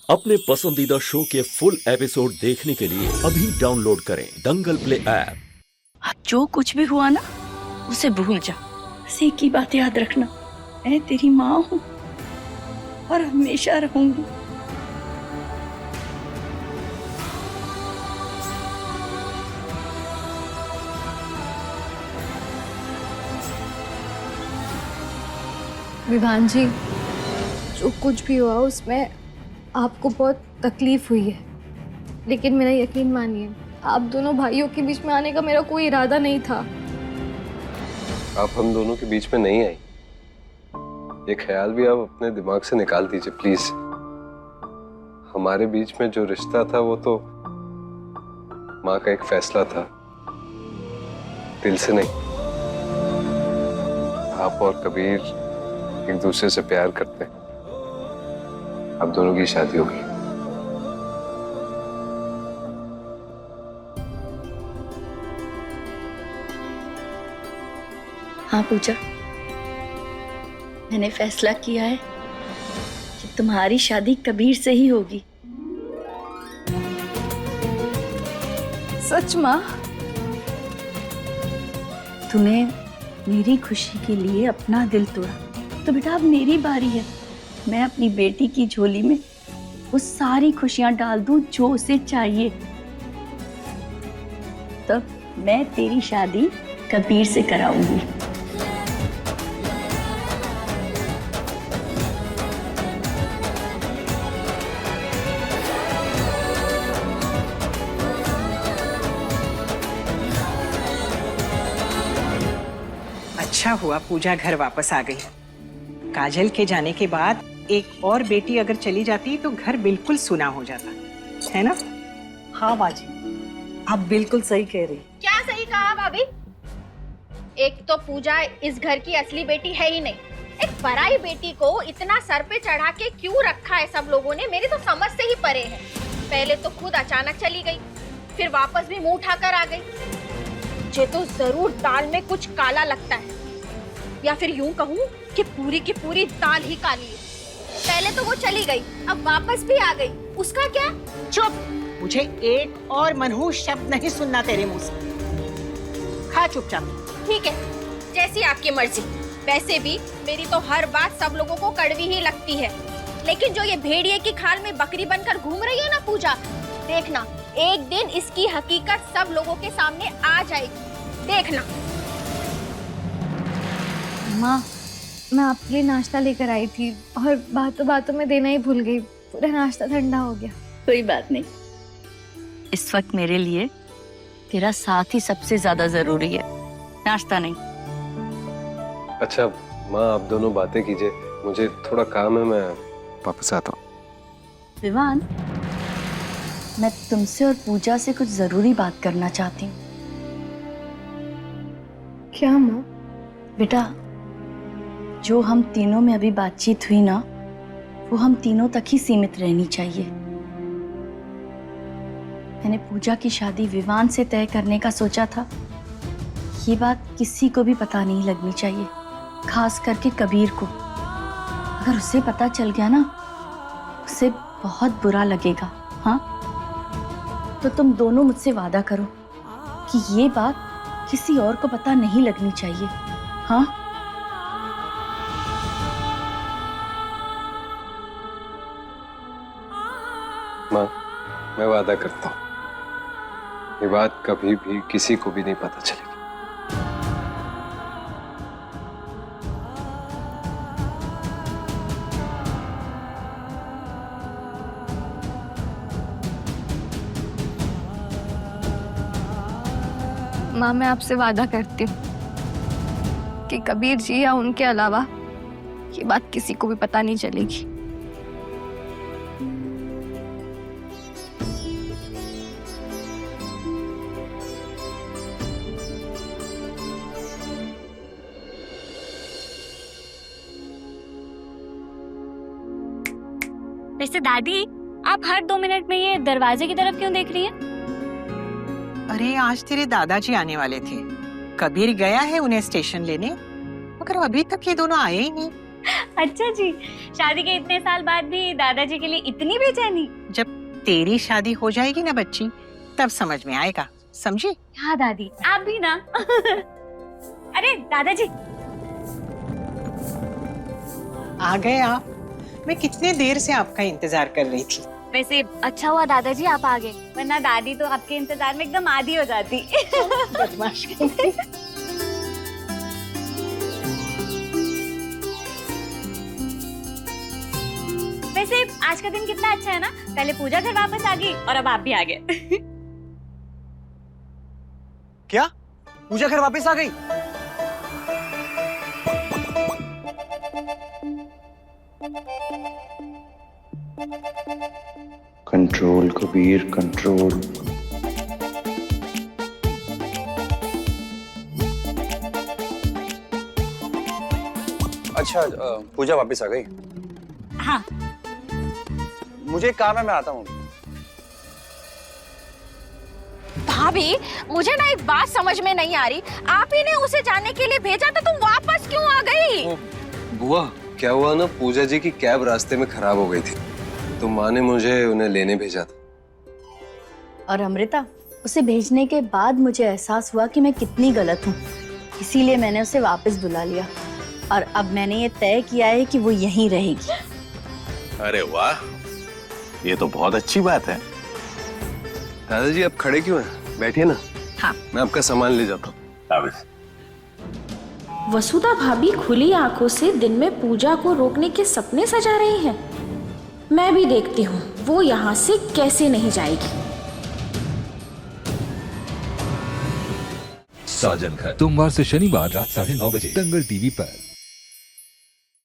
अपने पसंदीदा शो के फुल एपिसोड देखने के लिए अभी डाउनलोड करें दंगल प्ले ऐप। आज जो कुछ भी हुआ ना, उसे भूल जा। बस एक ही बात याद रखना, मैं तेरी माँ हूँ और हमेशा रहूंगी। विवान जी, जो कुछ भी हुआ उसमें आपको बहुत तकलीफ हुई है, लेकिन मेरा यकीन मानिए, आप दोनों भाइयों के बीच में आने का मेरा कोई इरादा नहीं था। आप हम दोनों के बीच में नहीं आई, ये ख्याल भी आप अपने दिमाग से निकाल दीजिए प्लीज। हमारे बीच में जो रिश्ता था वो तो माँ का एक फैसला था, दिल से नहीं। आप और कबीर एक दूसरे से प्यार करते हैं, आप दोनों की शादी होगी। हाँ पूजा, मैंने फैसला किया है कि तुम्हारी शादी कबीर से ही होगी। सच माँ? तूने मेरी खुशी के लिए अपना दिल तोड़ा, तो बेटा अब मेरी बारी है। मैं अपनी बेटी की झोली में वो सारी खुशियां डाल दूं जो उसे चाहिए। तब मैं तेरी शादी कबीर से कराऊंगी। अच्छा हुआ पूजा घर वापस आ गई। काजल के जाने के बाद एक और बेटी अगर चली जाती तो घर बिल्कुल सुना हो जाता, है ना? हाँ बाजी, आप बिल्कुल सही कह रही। क्या सही कहा भाभी? एक तो पूजा इस घर की असली बेटी है ही नहीं, एक पराई बेटी को इतना सर पे चढ़ा के क्यों रखा है सब लोगों ने, मेरी तो समझ से ही परे है। पहले तो खुद अचानक चली गई, फिर वापस भी मुंह उठाकर आ गई। मुझे तो जरूर दाल में कुछ काला लगता है, या फिर यूं कहूँ कि पूरी की पूरी दाल ही काली है। पहले तो वो चली गई, अब वापस भी आ गई, उसका क्या? चुप! मुझे एक और मनहूस शब्द नहीं सुनना तेरे मुंह से। खा चुपचाप। ठीक है, जैसी आपकी मर्जी। वैसे भी मेरी तो हर बात सब लोगों को कड़वी ही लगती है, लेकिन जो ये भेड़िए की खाल में बकरी बनकर घूम रही है ना पूजा, देखना एक दिन इसकी हकीकत सब लोगों के सामने आ जाएगी, देखना। माँ, मैं आपके लिए नाश्ता लेकर आई थी और बातों बातों में देना ही भूल गई, पूरा नाश्ता ठंडा हो गया। कोई बात नहीं, इस वक्त मेरे लिए तेरा साथ ही सबसे ज्यादा जरूरी है, नाश्ता नहीं। अच्छा माँ, आप दोनों बातें कीजिए, मुझे थोड़ा काम है, मैं वापस आता हूँ। विवान, मैं तुमसे और पूजा से कुछ जरूरी बात करना चाहती हूँ। क्या माँ? बेटा, जो हम तीनों में अभी बातचीत हुई ना, वो हम तीनों तक ही सीमित रहनी चाहिए। मैंने पूजा की शादी विवान से तय करने का सोचा था। ये बात किसी को भी पता नहीं लगनी चाहिए, खास करके कबीर को। अगर उसे पता चल गया ना, उसे बहुत बुरा लगेगा। हाँ, तो तुम दोनों मुझसे वादा करो कि ये बात किसी और को पता नहीं लगनी चाहिए। हाँ? माँ, मैं वादा करता हूँ, ये बात कभी भी किसी को भी नहीं पता चलेगी। माँ, मैं आपसे वादा करती हूँ कि कबीर जी या उनके अलावा ये बात किसी को भी पता नहीं चलेगी। वैसे दादी, आप हर 2 मिनट में ये दरवाजे की तरफ क्यों देख रही हैं? अरे आज तेरे दादाजी आने वाले थे, कबीर गया है उन्हें स्टेशन लेने, मगर अभी तक ये दोनों आए ही नहीं। अच्छा जी, शादी के इतने साल बाद भी दादाजी के लिए इतनी बेचैनी? जब तेरी शादी हो जाएगी ना बच्ची, तब समझ में आएगा, समझी? हाँ दादी, आप भी ना। अरे दादाजी, आ गए आप। मैं कितने देर से आपका इंतजार कर रही थी। वैसे अच्छा हुआ दादाजी आप आ गए, वरना दादी तो आपके इंतजार में एकदम आदी हो जाती। बदमाश कहीं। वैसे आज का दिन कितना अच्छा है ना, पहले पूजा घर वापस आ गई और अब आप भी आ गए। क्या पूजा घर वापस आ गई? Control Kabir control. अच्छा पूजा वापस आ गई? हाँ। मुझे एक काम है, मैं आता हूँ। भाभी, मुझे ना एक बात समझ में नहीं आ रही, आप ही ने उसे जाने के लिए भेजा था, तुम वापस क्यों आ गई? बुआ, क्या हुआ ना, पूजा जी की कैब रास्ते में खराब हो गई थी, तो माँ ने मुझे उन्हें लेने भेजा था। और अमृता, उसे भेजने के बाद मुझे एहसास हुआ कि मैं कितनी गलत हूँ, इसीलिए मैंने उसे वापस बुला लिया और अब मैंने ये तय किया है कि वो यहीं रहेगी। अरे वाह, ये तो बहुत अच्छी बात है। दादाजी आप खड़े क्यों हैं? बैठिए ना। हाँ। मैं आपका सामान ले जाता हूँ। वसुधा भाभी खुली आंखों से दिन में पूजा को रोकने के सपने सजा रही हैं। मैं भी देखती हूँ वो यहाँ से कैसे नहीं जाएगी। साजन घर सोमवार से शनिवार रात 9:30 बजे दंगल टीवी पर।